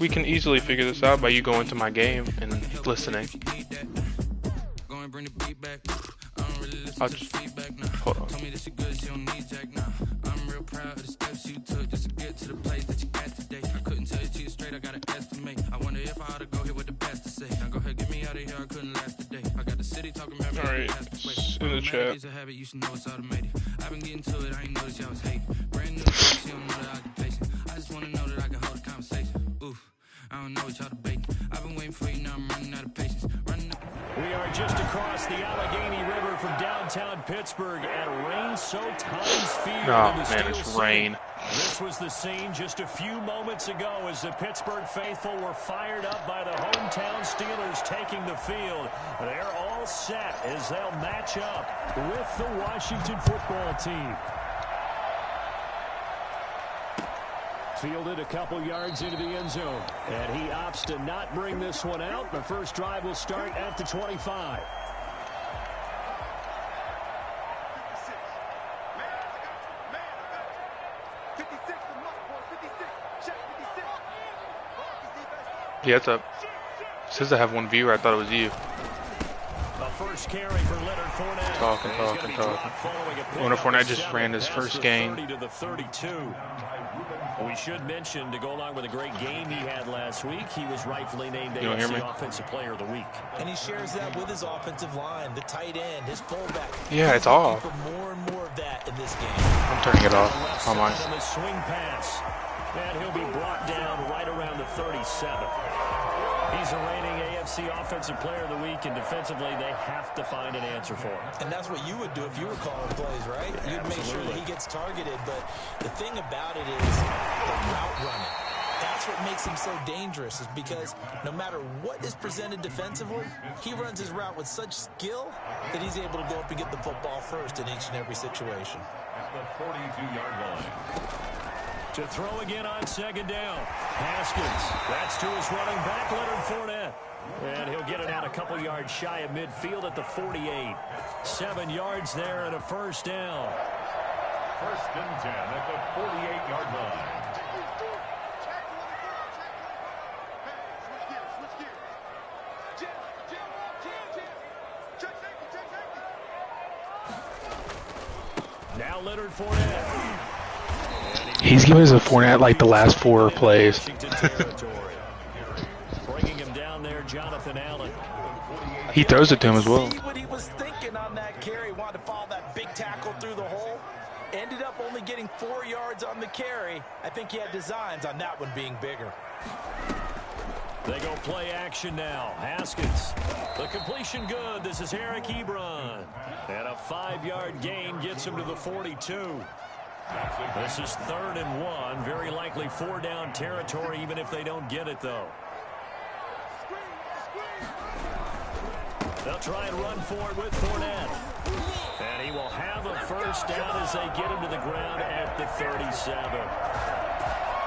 we can easily figure this out by you going to my game and listening. I'll just, hold on. Alright, it's in the chat. We are just across the Allegheny River from downtown Pittsburgh at rain-soaked Heinz Field. Oh man, it's rain. This was the scene just a few moments ago as the Pittsburgh faithful were fired up by the hometown Steelers taking the field. They're all set as they'll match up with the Washington football team. Fielded a couple yards into the end zone, and he opts to not bring this one out. The first drive will start at the 25. Yeah, it's up. It says I have one viewer. I thought it was you. The first carry for Leonard Fournette. Talking. Leonard Fournette just ran his first game. To the 32. We should mention, to go along with a great game he had last week, he was rightfully named AFC Offensive Player of the Week. And he shares that with his offensive line, the tight end, his fullback. Yeah, it's off. More and more of that in this game. I'm turning it off. On mine. On the swing pass, and he'll be brought down right around the 37. He's a reigning AFC Offensive Player of the Week, and defensively, they have to find an answer for him. And that's what you would do if you were calling plays, right? You'd make sure that he gets targeted, but the thing about it is the route running. That's what makes him so dangerous, is because no matter what is presented defensively, he runs his route with such skill that he's able to go up and get the football first in each and every situation. At the 42-yard line. To throw again on second down. Haskins. That's to his running back, Leonard Fournette. And he'll get it out a couple yards shy of midfield at the 48. 7 yards there and a first down. First and 10 at the 48-yard line. Now Leonard Fournette. He's giving us a Fournette like the last 4 plays. Bringing him down there, Jonathan Allen. He throws it to him as well. See what he was thinking on that carry. Wanted to follow that big tackle through the hole. Ended up only getting 4 yards on the carry. I think he had designs on that one being bigger. They go play action now. Haskins. The completion good. This is Eric Ebron. And a 5-yard gain gets him to the 42. This is 3rd and 1. Very likely 4-down territory, even if they don't get it, though. They'll try and run for it with Fournette. And he will have a first down as they get him to the ground at the 37.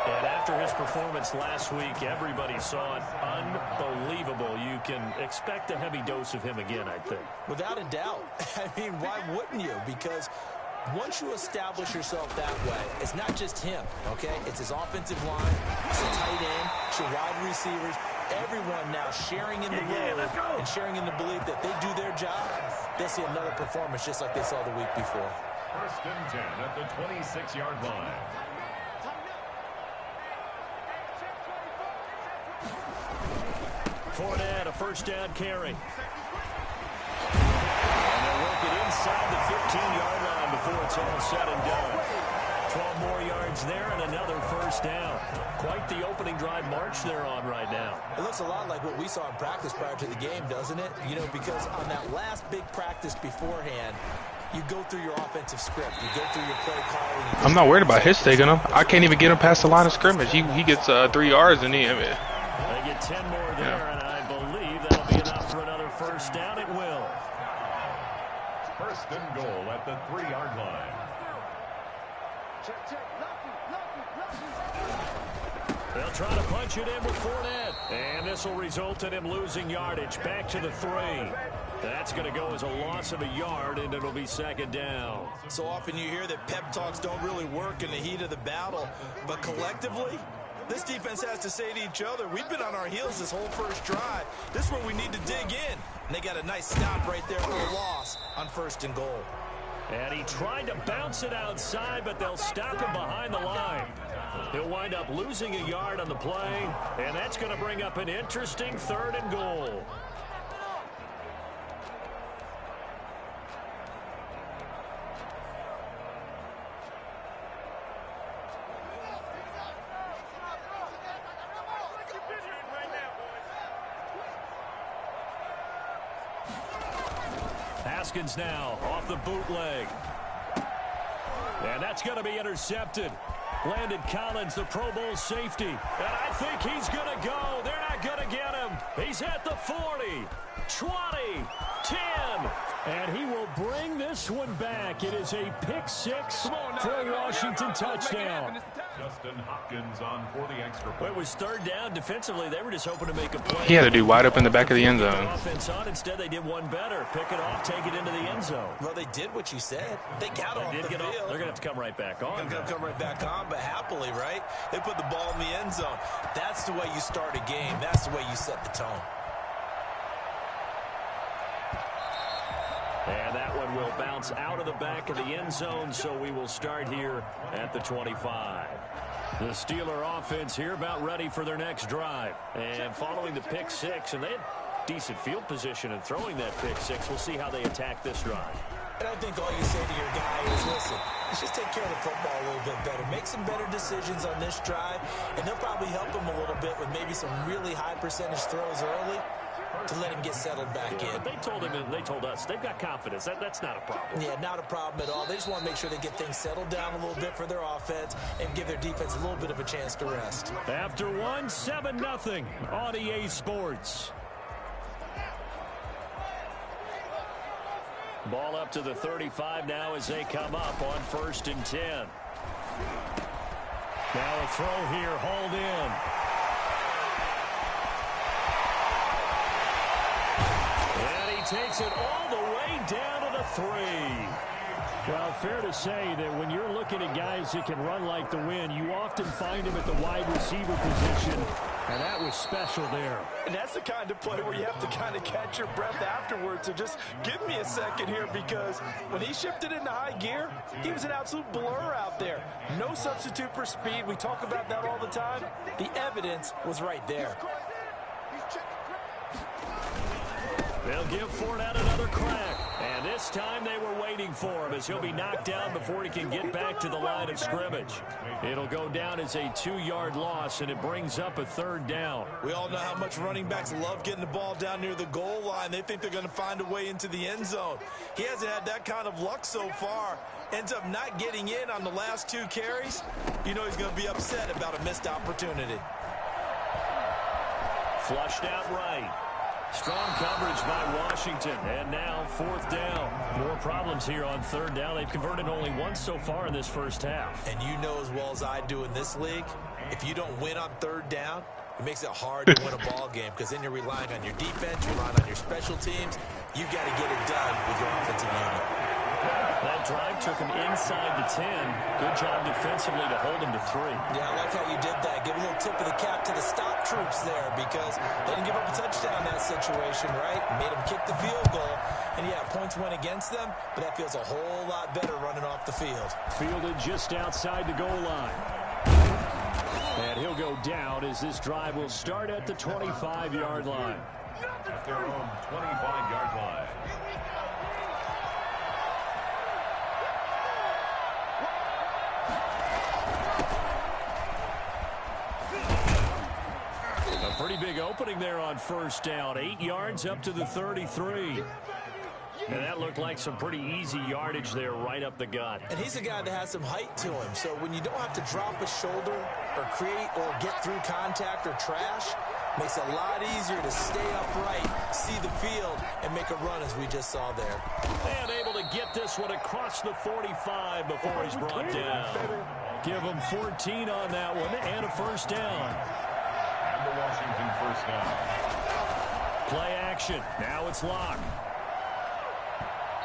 And after his performance last week, everybody saw it. Unbelievable. You can expect a heavy dose of him again, I think. Without a doubt. I mean, why wouldn't you? Because once you establish yourself that way, it's not just him, okay? It's his offensive line, it's the tight end, it's your wide receivers, everyone now sharing in the load and sharing in the belief that they do their job. They'll see another performance just like they saw the week before. First and 10 at the 26-yard line. Fournette, a first down carry. And they'll work it inside the 15-yard line before it's all said and done. 12 more yards there and another first down. Quite the opening drive march they're on right now. It looks a lot like what we saw in practice prior to the game, doesn't it? You know, because on that last big practice beforehand, you go through your offensive script. You go through your play calling. I'm not worried about his taking him. I can't even get him past the line of scrimmage. He gets 3 yards and they get 10 more there, and I believe that'll be enough for another first down. It will. First and goal at the 3-yard line. They'll try to punch it in with Fournette. And this will result in him losing yardage back to the 3. That's going to go as a loss of a yard, and it'll be second down. So often you hear that pep talks don't really work in the heat of the battle, but collectively, This defense has to say to each other, we've been on our heels this whole first drive. This is where we need to dig in. And they got a nice stop right there for a loss on 1st and goal. And he tried to bounce it outside, but they'll stop him behind the line. He'll wind up losing a yard on the play, and that's going to bring up an interesting 3rd and goal. Haskins now off the bootleg. And that's going to be intercepted. Landon Collins, the Pro Bowl safety. And I think he's going to go. They're not going to get him. He's at the 40, 20, 10. And he will bring this one back. It is a pick 6 for a Washington touchdown. Justin Hopkins on for the extra point. It was 3rd down. Defensively, they were just hoping to make a play. He had to do wide open in the back of the end zone. Offense on. Instead, they did one better. Pick it off, take it into the end zone. Well, they did what you said. They got off the field. They're going to have to come right back on. They're going to come right back on, but happily, right? They put the ball in the end zone. That's the way you start a game. That's the way you set the tone. And that one will bounce out of the back of the end zone, so we will start here at the 25. The Steeler offense here about ready for their next drive. And following the pick 6, and they had decent field position in throwing that pick 6. We'll see how they attack this drive. And I think all you say to your guy is, listen, let's just take care of the football a little bit better. Make some better decisions on this drive, and they'll probably help him a little bit with maybe some really high percentage throws early to let him get settled back in. But they told him, and they told us, they've got confidence. That's not a problem. Yeah, not a problem at all. They just want to make sure they get things settled down a little bit for their offense and give their defense a little bit of a chance to rest. After 7-0 on EA Sports. Ball up to the 35 now as they come up on 1st and 10. Now a throw here, hauled in. And he takes it all the way down to the 3. Well, fair to say that when you're looking at guys that can run like the wind, you often find them at the wide receiver position, and that was special there. And that's the kind of play where you have to kind of catch your breath afterwards. So just give me a second here, because when he shifted into high gear, he was an absolute blur out there. No substitute for speed. We talk about that all the time. The evidence was right there. They'll give Fournette another crack. And this time they were waiting for him as he'll be knocked down before he can get back to the line of scrimmage. It'll go down as a 2-yard loss, and it brings up a 3rd down. We all know how much running backs love getting the ball down near the goal line. They think they're going to find a way into the end zone. He hasn't had that kind of luck so far. Ends up not getting in on the last 2 carries. You know he's going to be upset about a missed opportunity. Flushed out right. Strong coverage by Washington, and now 4th down. More problems here on 3rd down. They've converted only once so far in this first half. And you know as well as I do in this league, if you don't win on 3rd down, it makes it hard to win a ball game, because then you're relying on your defense, you're relying on your special teams. You got to get it done with your offensive unit. That drive took him inside the 10. Good job defensively to hold him to 3. Yeah, I like how you did that. Give a little tip of the cap to the stop troops there, because they didn't give up a touchdown in that situation, right? Made them kick the field goal. And, yeah, points went against them, but that feels a whole lot better running off the field. Fielded just outside the goal line. And he'll go down as this drive will start at the 25-yard line. At their own 25-yard line. Pretty big opening there on 1st down. 8 yards up to the 33. And that looked like some pretty easy yardage there right up the gut. And he's a guy that has some height to him. So when you don't have to drop a shoulder or create or get through contact or trash, makes it a lot easier to stay upright, see the field, and make a run as we just saw there. And able to get this one across the 45 before he's brought down. Give him 14 on that one and a 1st down. Washington 1st down. Play action. Now it's Locke.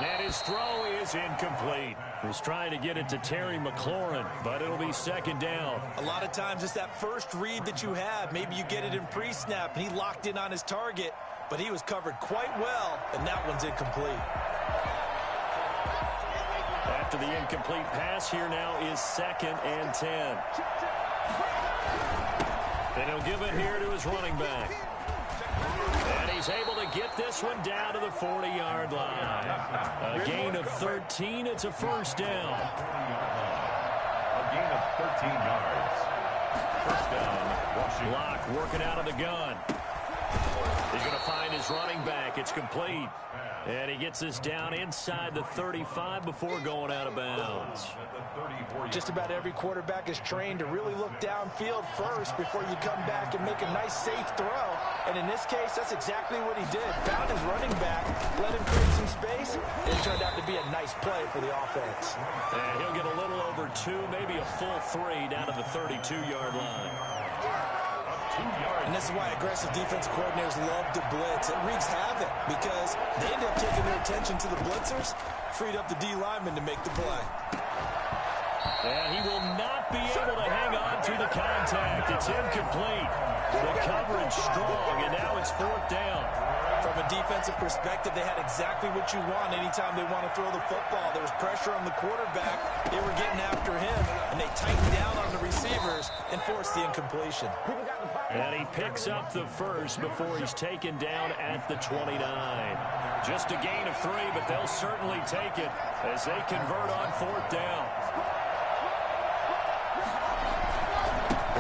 And his throw is incomplete. Was trying to get it to Terry McLaurin, but it'll be second down. A lot of times it's that first read that you have. Maybe you get it in pre-snap, and he locked in on his target, but he was covered quite well, and that one's incomplete. After the incomplete pass, here now is 2nd and 10. And he'll give it here to his running back. And he's able to get this one down to the 40-yard line. A gain of 13. It's a first down. A gain of 13 yards. First down, Washington. Locke working out of the gun. He's going to find his running back. It's complete. And he gets this down inside the 35 before going out of bounds. Just about every quarterback is trained to really look downfield first before you come back and make a nice, safe throw. And in this case, that's exactly what he did. Found his running back, let him create some space, and it turned out to be a nice play for the offense. And he'll get a little over 2, maybe a full 3 down to the 32-yard line. And this is why aggressive defensive coordinators love to blitz. It wreaks havoc because they end up taking their attention to the blitzers, freed up the D lineman to make the play. And he will not be able to hang on through the contact. It's incomplete. The coverage strong, and now it's 4th down. From a defensive perspective, they had exactly what you want anytime they want to throw the football. There was pressure on the quarterback. They were getting after him, and they tightened down on the receivers and forced the incompletion. And he picks up the first before he's taken down at the 29. Just a gain of 3, but they'll certainly take it as they convert on 4th down.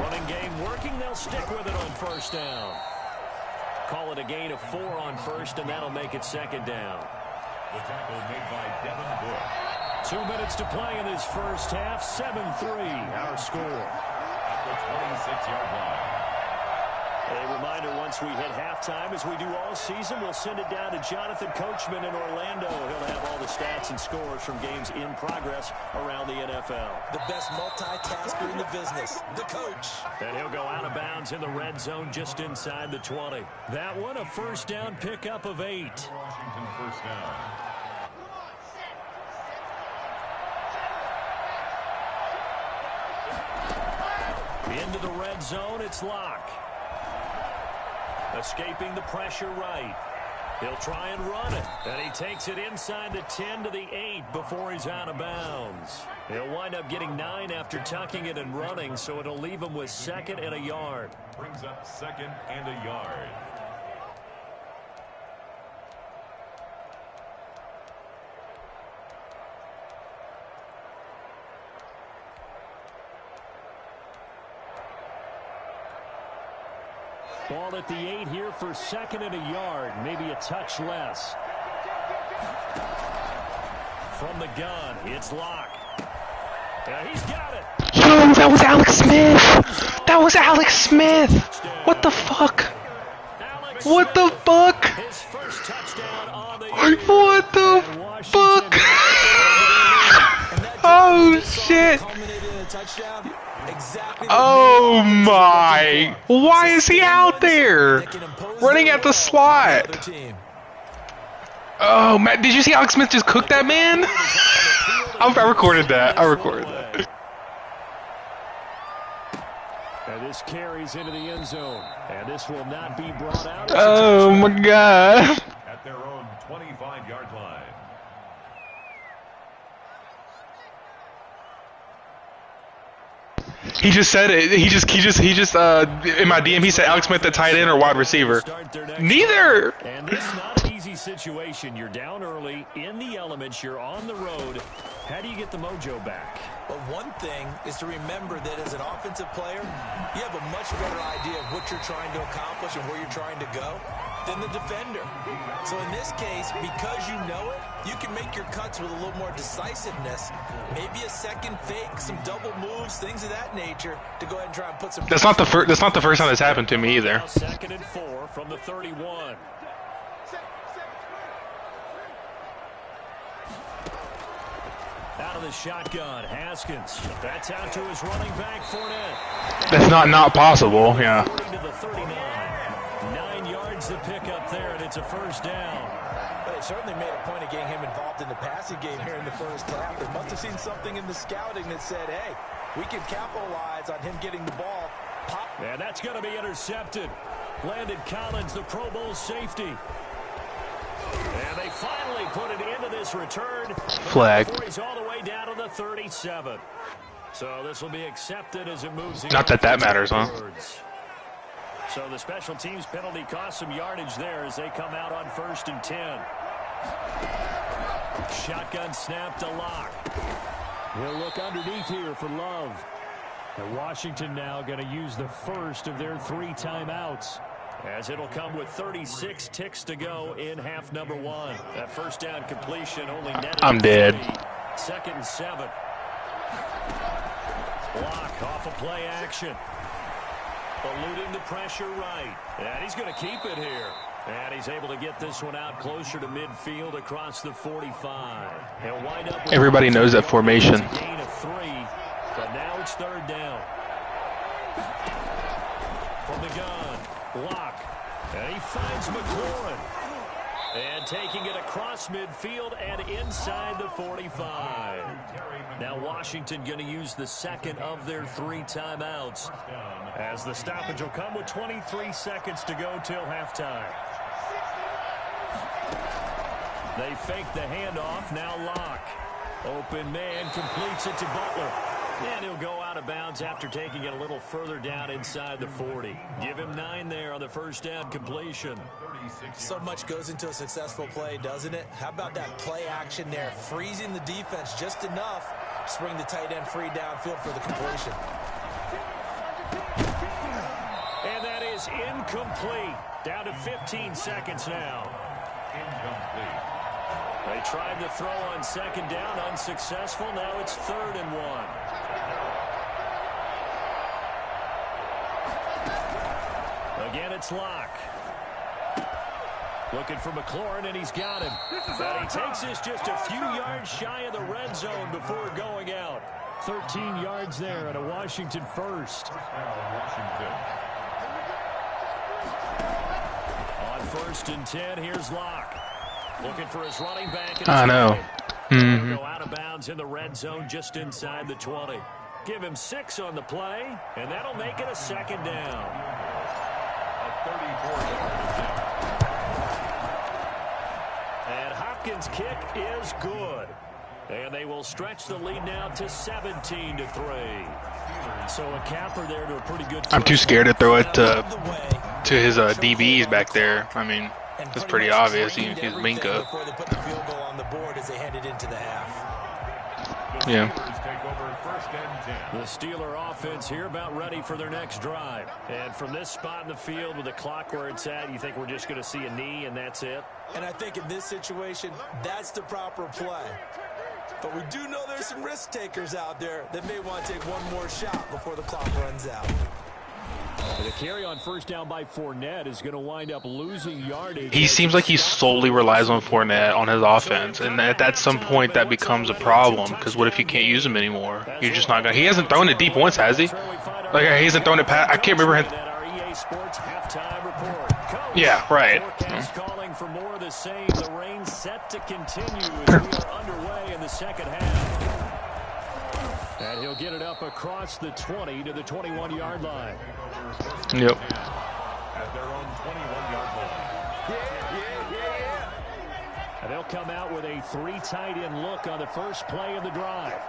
Running game working, they'll stick with it on 1st down. Call it a gain of 4 on 1st, and that'll make it 2nd down. The tackle made by Devin Bush. 2 minutes to play in this first half. 7-3, our score. At the 26-yard line. A reminder, once we hit halftime, as we do all season, we'll send it down to Jonathan Coachman in Orlando. He'll have all the stats and scores from games in progress around the NFL. The best multitasker in the business, the coach. And he'll go out of bounds in the red zone just inside the 20. That one, a first down pickup of 8. Washington first down. Into the red zone, it's Locke. Escaping the pressure right. He'll try and run it. And he takes it inside the 10 to the 8 before he's out of bounds. He'll wind up getting 9 after tucking it and running, so it'll leave him with 2nd and a yard. Brings up 2nd and a yard. Ball at the 8 here for 2nd and a yard, maybe a touch less. From the gun, it's Locke. Yeah, he's got it. Yo, that was Alex Smith. That was Alex Smith. What the fuck? What the fuck? His first touchdown on the What the fuck? Oh shit. Oh my! Why is he out there? Running at the slot. Oh man, did you see Alex Smith just cook that man? I recorded that. I recorded that. And this carries into the end zone. And this will not be brought out. Oh my god. At their own 25-yard line. He just said it. He just in my DM he said Alex Smith the tight end or wide receiver. Neither. And this is not an easy situation. You're down early in the elements. You're on the road. How do you get the mojo back? Well, one thing is to remember that as an offensive player, you have a much better idea of what you're trying to accomplish and where you're trying to go than the defender. So in this case, because you know it, you can make your cuts with a little more decisiveness. Maybe a second fake, some double moves, things of that nature to go ahead and try and put some. That's not the first. That's not the first time this happened to me either. 2nd and 4 from the 31. Out of the shotgun, Haskins. That's out to his running back, Fournette. That's not possible. Yeah. To the 39. 9 yards. yards to pick up there, and it's a first down. But they certainly made a point of getting him involved in the passing game here in the first half. They must have seen something in the scouting that said, hey, we can capitalize on him getting the ball. And that's going to be intercepted. Landon Collins, the Pro Bowl safety. And they finally put it into this return. Flag. Before he's all the way down to the 37. So this will be accepted as it moves. Not that that matters, huh? So the special teams penalty cost some yardage there as they come out on 1st and 10. Shotgun snap to Locke. He'll look underneath here for Love. And Washington now going to use the first of their 3 timeouts, as it'll come with 36 ticks to go in half number 1. That first down completion only netted. I'm dead. 2nd and 7. Block off of play action. Eluding the pressure right. And he's going to keep it here. And he's able to get this one out closer to midfield across the 45. He'll wind up with Everybody knows that formation. a gain of 3, but now it's 3rd down. From the gun, Locke. And he finds McLaurin. And taking it across midfield and inside the 45. Now Washington going to use the 2nd of their 3 timeouts, as the stoppage will come with 23 seconds to go till halftime. They fake the handoff. Now Locke. Open man completes it to Butler. And he'll go out of bounds after taking it a little further down inside the 40. Give him 9 there on the first down completion. So much goes into a successful play, doesn't it? How about that play action there? Freezing the defense just enough to bring the tight end free downfield for the completion. And that is incomplete. Down to 15 seconds now. Incomplete. They tried to throw on 2nd down, unsuccessful. Now it's 3rd and 1. Again, it's Locke. Looking for McLaurin, and he's got him. But he takes this just a few yards shy of the red zone before going out. 13 yards there and a Washington first. Washington. On 1st and 10, here's Locke. Looking for his running back. I know. Go out of bounds in the red zone just inside the 20. Give him 6 on the play, and that'll make it a 2nd down. A 34-yard attempt. And Hopkins' kick is good. And they will stretch the lead now to 17-3. So a capper there to a pretty good. I'm too scared to throw it to his DBs back there. I mean, it's pretty obvious. He's Minka. Before they put the field goal on the board as they headed into the half. Yeah. Take over 1st and 10. The Steeler offense here about ready for their next drive. And from this spot in the field with the clock where it's at, you think we're just going to see a knee and that's it? And I think in this situation, that's the proper play. But we do know there's some risk takers out there that may want to take one more shot before the clock runs out. The carry on 1st down by Fournette is going to wind up losing yardage. He seems like he solely relies on Fournette on his offense, and at some point that becomes a problem. Because what if you can't use him anymore? You're just not gonna. He hasn't thrown it deep once, has he? Like he hasn't thrown it past. I can't remember him. Yeah, right. Calling for more of the same. The rain set to continue as we are underway in the 2nd half. And he'll get it up across the 20 to the 21-yard line. Yep. At their own 21-yard line. And they'll come out with a 3 tight end look on the first play of the drive.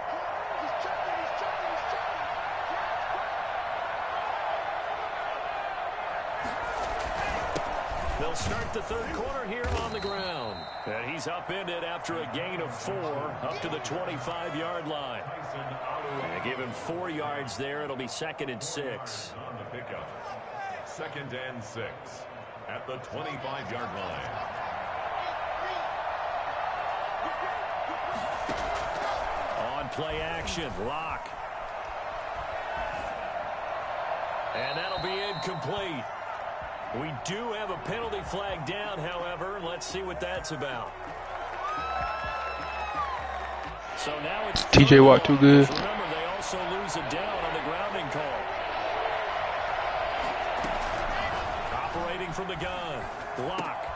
They'll start the 3rd quarter here on the ground. And he's upended after a gain of 4 up to the 25-yard line. And give him 4 yards there. It'll be 2nd and 6. On the pickup. 2nd and 6 at the 25-yard line. On play action, Locke. And that'll be incomplete. We do have a penalty flag down, however. Let's see what that's about. So now it's TJ Watt too good. Remember, they also lose a down on the grounding call. Off Operating from the gun. Block.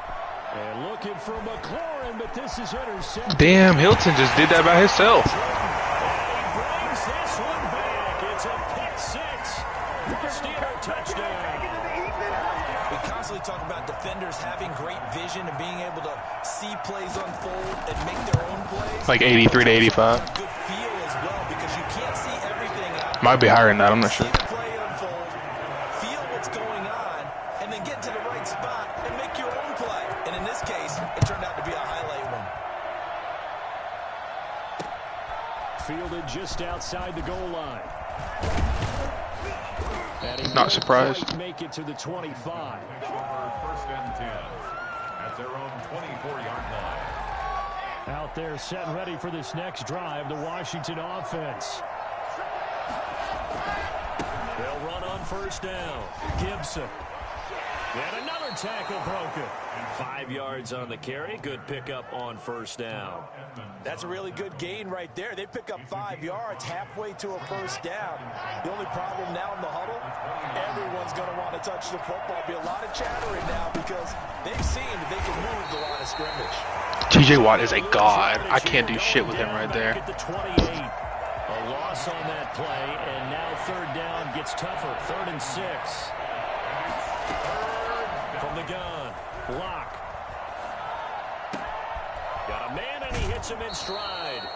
And looking for McLaurin, but this is intercepted. Damn, Hilton just did that by himself. And he brings this one back. It's a pick six. Steeler touchdown. We constantly talk about defenders having great vision and being able to see plays unfold and make their own plays. Like 83 to 85. Good feel as well because you can't see everything out. Might be higher than that, I'm not sure. See the play unfold, feel what's going on, and then get to the right spot and make your own play. And in this case, it turned out to be a highlight one. Fielded just outside the goal line. Not surprised. Make it to the 25. First and 10 at their own 24-yard line. Out there set and ready for this next drive, the Washington offense. They'll run on first down. Gibson. And another tackle broken. 5 yards on the carry. Good pickup on first down. That's a really good gain right there. They pick up 5 yards halfway to a first down. The only problem now in the huddle, everyone's going to want to touch the football. Be a lot of chattering now because they've seen that they can move the line of scrimmage. TJ Watt is a god. I can't do shit with him right there. At the 28. A loss on that play, and now third down gets tougher. 3rd and 6. From the gun. Block. Got a man, and he hits him in stride.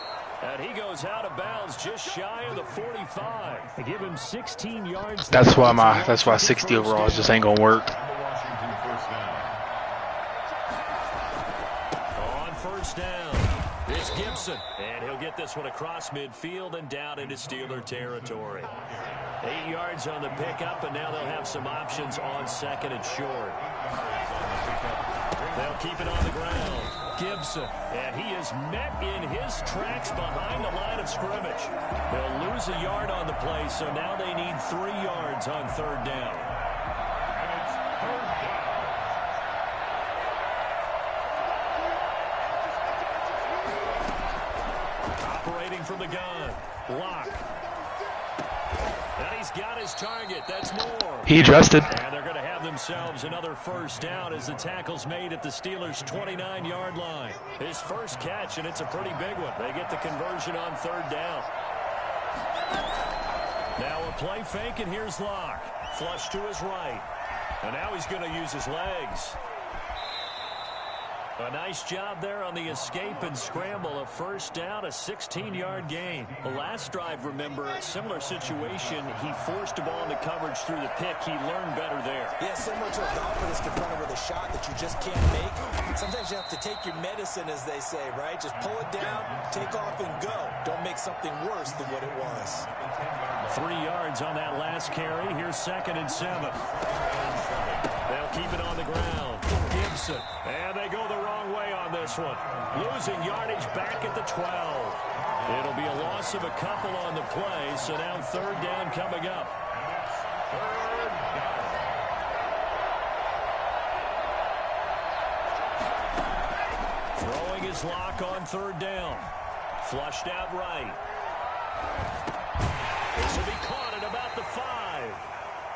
And he goes out of bounds just shy of the 45. They give him 16 yards. That's why 60 overalls just ain't gonna work. Washington first down. On first down, it's Gibson. And he'll get this one across midfield and down into Steeler territory. 8 yards on the pickup, and now they'll have some options on second and short. They'll keep it on the ground. Gibson, and he is met in his tracks behind the line of scrimmage. They'll lose a yard on the play, so now they need 3 yards on third down. Operating from the gun. Block. And he's got his target. That's Moore. He adjusted. And they're going to have themselves another first down as the tackle's made at the Steelers' 29-yard line. His first catch, and it's a pretty big one. They get the conversion on third down. Now a play fake, and here's Locke. Flush to his right. And now he's going to use his legs. A nice job there on the escape and scramble. A first down, a 16-yard gain. The last drive, remember, similar situation. He forced the ball into coverage through the pick. He learned better there. Yeah, similar to a golfer that's confronted with a shot that you just can't make. Sometimes you have to take your medicine, as they say, right? Just pull it down, take off, and go. Don't make something worse than what it was. 3 yards on that last carry. Here's 2nd and 7. They'll keep it on the ground. Gibson. And they go the wrong way on this one. Losing yardage back at the 12. It'll be a loss of a couple on the play, so now third down coming up. Throwing his lock on third down. Flushed out right. This will be caught at about the 5.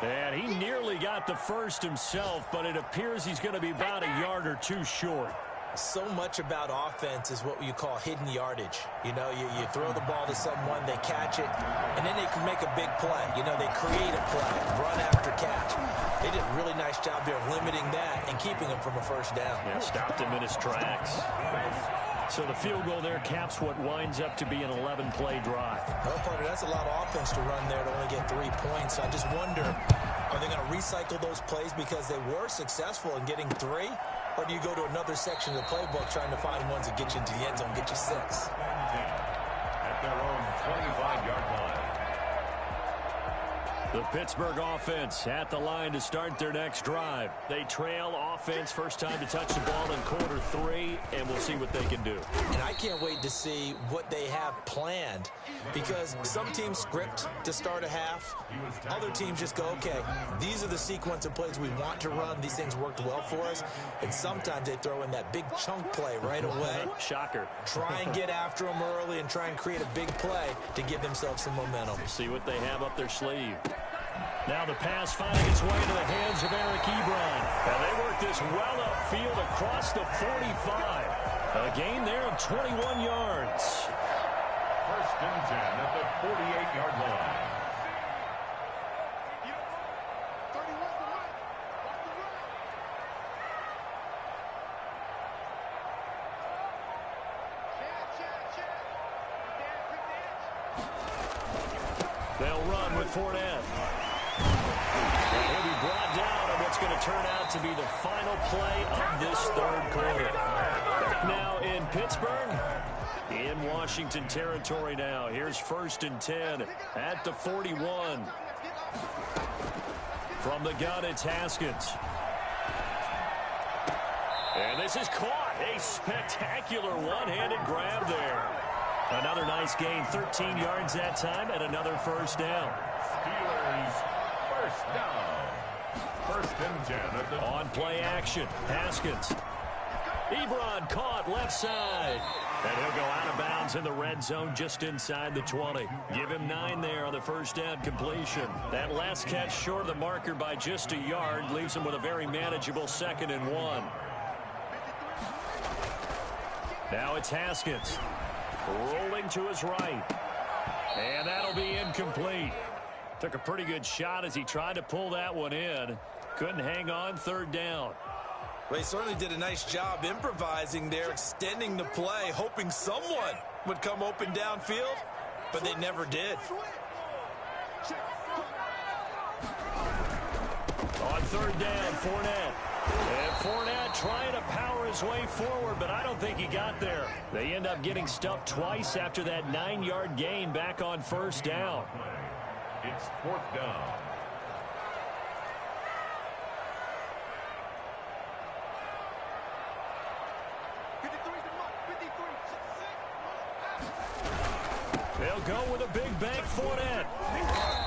And he nearly got the first himself, but it appears he's going to be about a yard or two short. So much about offense is what you call hidden yardage. You know, you throw the ball to someone, they catch it, and then they can make a big play. You know, they create a play, run after catch. They did a really nice job there of limiting that and keeping him from a first down. Yeah, stopped him in his tracks. So the field goal there caps what winds up to be an 11-play drive. Well, partner, that's a lot of offense to run there to only get 3 points. So I just wonder, are they going to recycle those plays because they were successful in getting 3? Or do you go to another section of the playbook trying to find ones that get you into the end zone, get you 6? At their own 25-yard line. The Pittsburgh offense at the line to start their next drive. They trail offense, first time to touch the ball in quarter 3, and we'll see what they can do. And I can't wait to see what they have planned, because some teams script to start a half. Other teams just go, okay, these are the sequence of plays we want to run. These things worked well for us. And sometimes they throw in that big chunk play right away. Shocker. Try and get after them early and try and create a big play to give themselves some momentum. See what they have up their sleeve. Now the pass finding its way into the hands of Eric Ebron. took this well upfield across the 45. A gain there of 21 yards. 1st and 10 at the 48-yard line. They'll run with Fournette. And he'll be brought down on what's going to turn out to be the final play of this 3rd quarter. Now in Pittsburgh, in Washington territory now. Here's 1st and 10 at the 41. From the gun, it's Haskins. And this is caught. A spectacular one-handed grab there. Another nice gain, 13 yards that time, and another 1st down. Steelers 1st down. 1st and 10 at the On play action, Haskins. Ebron caught left side. And he'll go out of bounds in the red zone just inside the 20. Give him 9 there on the 1st down completion. That last catch short of the marker by just a yard leaves him with a very manageable 2nd and 1. Now it's Haskins. Rolling to his right. And that'll be incomplete. Took a pretty good shot as he tried to pull that one in. Couldn't hang on, 3rd down. Well, he certainly did a nice job improvising there, extending the play, hoping someone would come open downfield, but they never did. On 3rd down, Fournette. And Fournette trying to power his way forward, but I don't think he got there. They end up getting stuffed twice after that 9-yard gain back on 1st down. It's 4th down. They'll go with a big bank Fournette.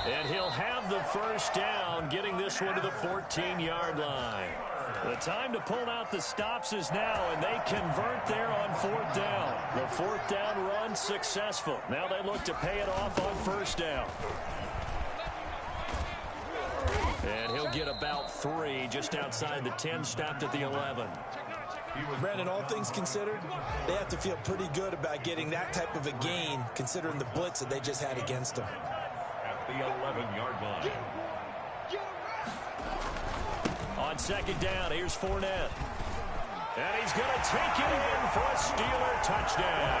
And he'll have the 1st down, getting this one to the 14-yard line. The time to pull out the stops is now, and they convert there on 4th down. The 4th down run successful. Now they look to pay it off on 1st down. And he'll get about 3 just outside the 10, stopped at the 11. Brandon, all things considered, they have to feel pretty good about getting that type of a gain, considering the blitz that they just had against them. At the 11-yard line. On 2nd down, here's Fournette. And he's going to take it in for a Steeler touchdown.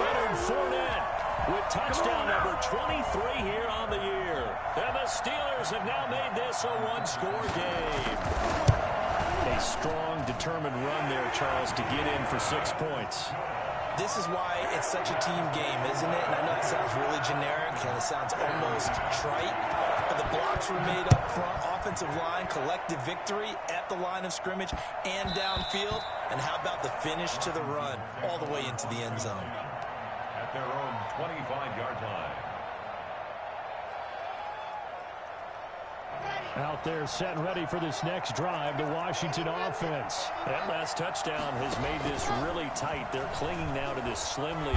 Leonard Fournette with touchdown number 23 here on the year. And the Steelers have now made this a 1-score game. A strong, determined run there, Charles, to get in for 6 points. This is why it's such a team game, isn't it? And I know it sounds really generic and it sounds almost trite, but the blocks were made up front, offensive line, collective victory at the line of scrimmage and downfield. And how about the finish to the run all the way into the end zone? At their own 25-yard line. Out there set and ready for this next drive, the Washington offense. That last touchdown has made this really tight. They're clinging now to this slim lead.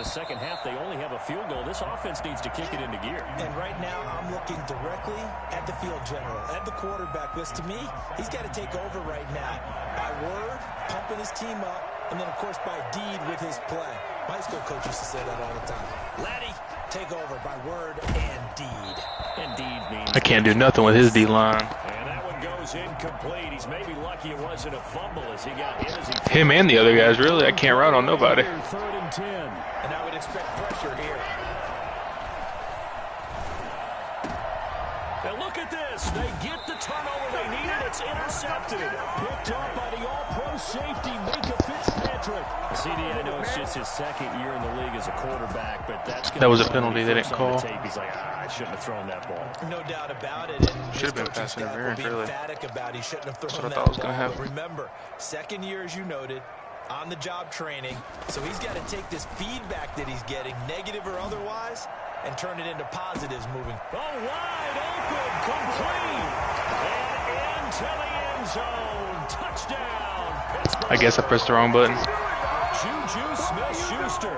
Second half, they only have a field goal. This offense needs to kick it into gear. And right now, I'm looking directly at the field general, at the quarterback, because to me, he's got to take over right now. By word, pumping his team up, and then, of course, by deed with his play. My high school coach used to say that all the time. Laddie, take over by word and deed. And deed means I can't do nothing with his D-line. And that one goes incomplete. He's maybe lucky it wasn't a fumble as he got hit as he... Him and the other guys, really. I can't run on nobody. 3rd and 10. And I would expect pressure here. And look at this. They get the turnover they needed. It's intercepted. Picked up by the all-pro safety, Minka Fitzpatrick. CD, I know it's just his 2nd year in the league as a quarterback, but that was a penalty they didn't call. He's like, I shouldn't have thrown that ball. No doubt about it. Should have been pass interference, really. Emphatic about he shouldn't have thrown That's what I that thought was ball. going to happen. Remember, 2nd year, as you noted, on-the-job training. So he's got to take this feedback that he's getting, negative or otherwise, and turn it into positives moving. Oh, wide open, complete, and into the end zone. Touchdown, Pittsburgh. I guess I pressed the wrong button. Juju Smith-Schuster,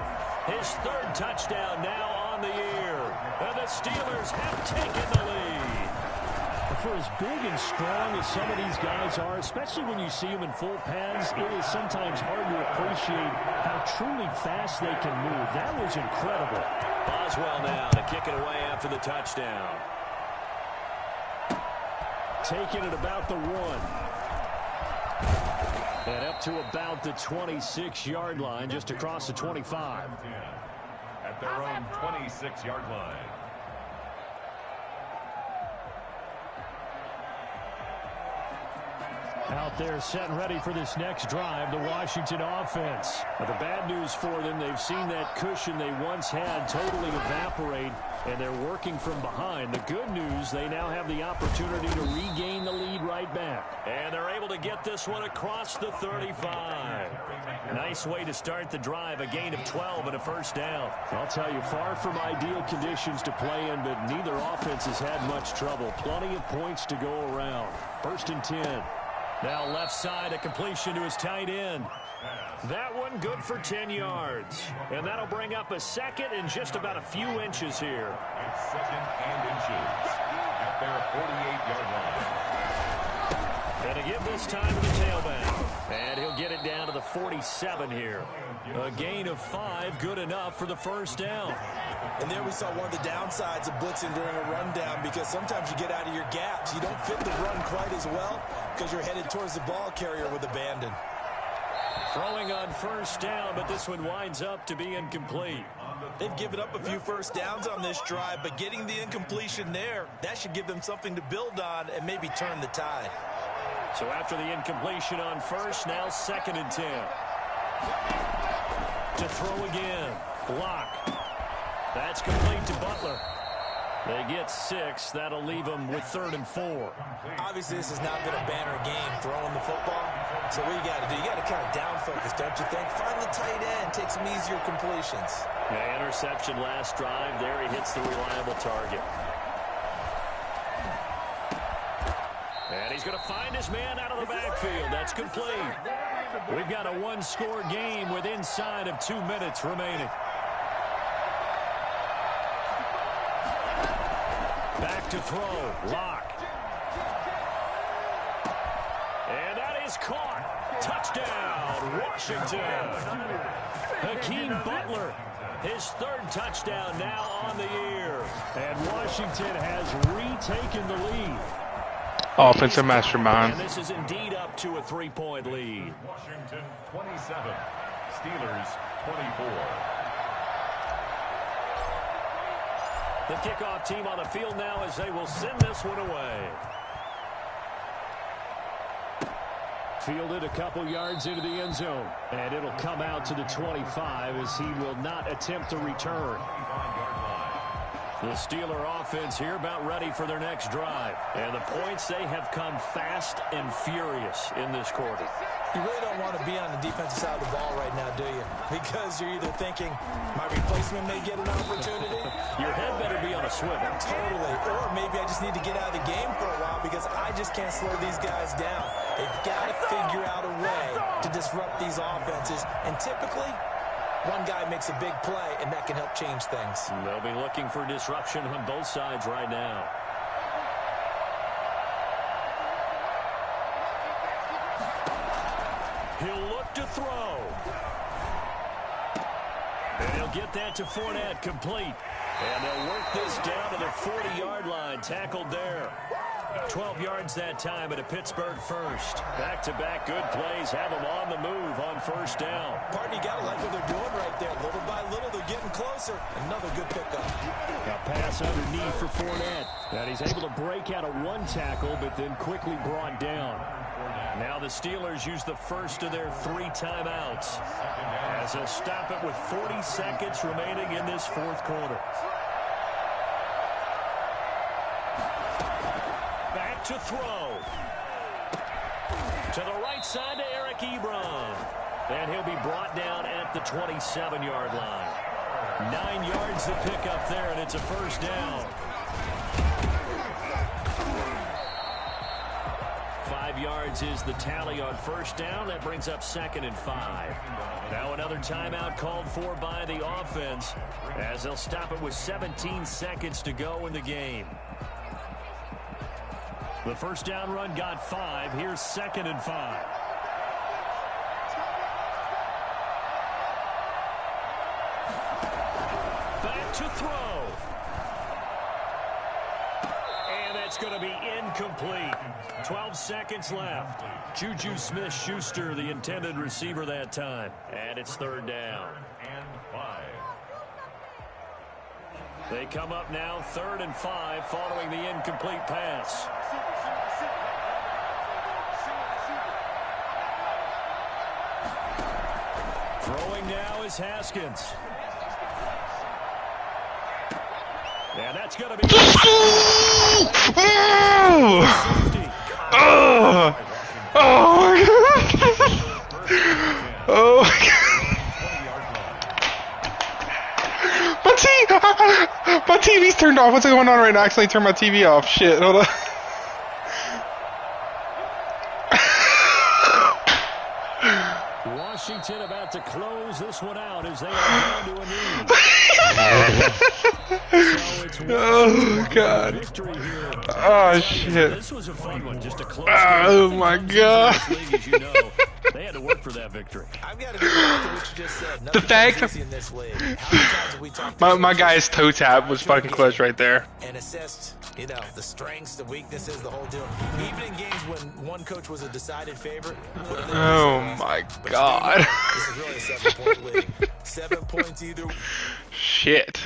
his 3rd touchdown now on the year. And the Steelers have taken the lead. for as big and strong as some of these guys are, especially when you see them in full pads, it is sometimes hard to appreciate how truly fast they can move. That was incredible. Boswell now to kick it away after the touchdown. Taking it about the 1. And up to about the 26-yard line, just across the 25. At their own 26-yard line. Out there set and ready for this next drive, the Washington offense. But the bad news for them, they've seen that cushion they once had totally evaporate, and they're working from behind. The good news, they now have the opportunity to regain the lead right back. And they're able to get this one across the 35. Nice way to start the drive, a gain of 12 and a first down. I'll tell you, far from ideal conditions to play in, but neither offense has had much trouble. Plenty of points to go around. 1st and 10. Now left side, a completion to his tight end. That one good for 10 yards. And that'll bring up a second and just about a few inches here. It's 2nd and inches at their 48-yard line. And to give this time to the tailback. And he'll get it down to the 47 here. A gain of 5, good enough for the first down. And there we saw one of the downsides of blitzing during a rundown, because sometimes you get out of your gaps. You don't fit the run quite as well because you're headed towards the ball carrier with abandon. Throwing on first down, but this one winds up to be incomplete. They've given up a few first downs on this drive, but getting the incompletion there, that should give them something to build on and maybe turn the tide. So after the incompletion on first, now 2nd and 10. To throw again. Block. That's complete to Butler. They get 6. That'll leave them with 3rd and 4. Obviously, this has not been a banner game throwing the football. So what you got to do, you got to kind of down focus, don't you think? Find the tight end, take some easier completions. Yeah, interception last drive. There he hits the reliable target. And he's going to find his man out of the backfield. That's complete. We've got a 1-score game with inside of 2 minutes remaining. Back to throw. Lock. And that is caught. Touchdown, Washington. Hakeem Butler, his 3rd touchdown now on the year. And Washington has retaken the lead. Offensive mastermind. And this is indeed up to a 3-point lead. Washington 27, Steelers 24. The kickoff team on the field now as they will send this one away. Fielded a couple yards into the end zone. And it'll come out to the 25 as he will not attempt to return. The Steeler offense here about ready for their next drive. And the points, they have come fast and furious in this quarter. You really don't want to be on the defensive side of the ball right now, do you? Because you're either thinking, my replacement may get an opportunity. Your head better be on a swivel. Totally. Or maybe I just need to get out of the game for a while because I just can't slow these guys down. They've got to figure out a way to disrupt these offenses. And typically, one guy makes a big play, and that can help change things. They'll be looking for disruption on both sides right now. He'll look to throw. And he'll get that to Fournette, complete. And they'll work this down to the 40-yard line, tackled there. 12 yards that time at a Pittsburgh first. Back-to-back good plays have them on the move on first down. Partner, you got to like what they're doing right there. Little by little, they're getting closer. Another good pickup. A pass underneath for Fournette. And he's able to break out of one tackle, but then quickly brought down. Now the Steelers use the first of their 3 timeouts as they'll stop it with 40 seconds remaining in this 4th quarter. Back to throw. To the right side to Eric Ebron. And he'll be brought down at the 27-yard line. 9 yards to pick up there, and it's a first down. 5 yards is the tally on first down. That brings up 2nd and 5. Now another timeout called for by the offense as they'll stop it with 17 seconds to go in the game. The first down run got 5. Here's 2nd and 5. Back to throw. And that's going to be incomplete. 12 seconds left. Juju Smith-Schuster, the intended receiver that time. And it's 3rd down. And 5. They come up now 3rd and 5 following the incomplete pass. Throwing now is Haskins. And that's going to be... Oh my god! Oh my god! My TV's turned off. What's going on right now? I accidentally turned my TV off. Shit, hold on. Washington about to close this one out as they are down to a knee. So it's Oh god. victory here. Oh shit. This was a fun one, just a close Oh game. my god. As you know, they had to work for that victory. I've got to go back to what you just said. The fact Nothing comes easy in this league. How many times have we talked about my guy's toe tap was fucking clutch right there. and assessed, you know, the strengths, the weaknesses, the whole deal. Even in games when one coach was a decided favorite. Oh my god. This is really a 7-point league. 7 points either. Shit.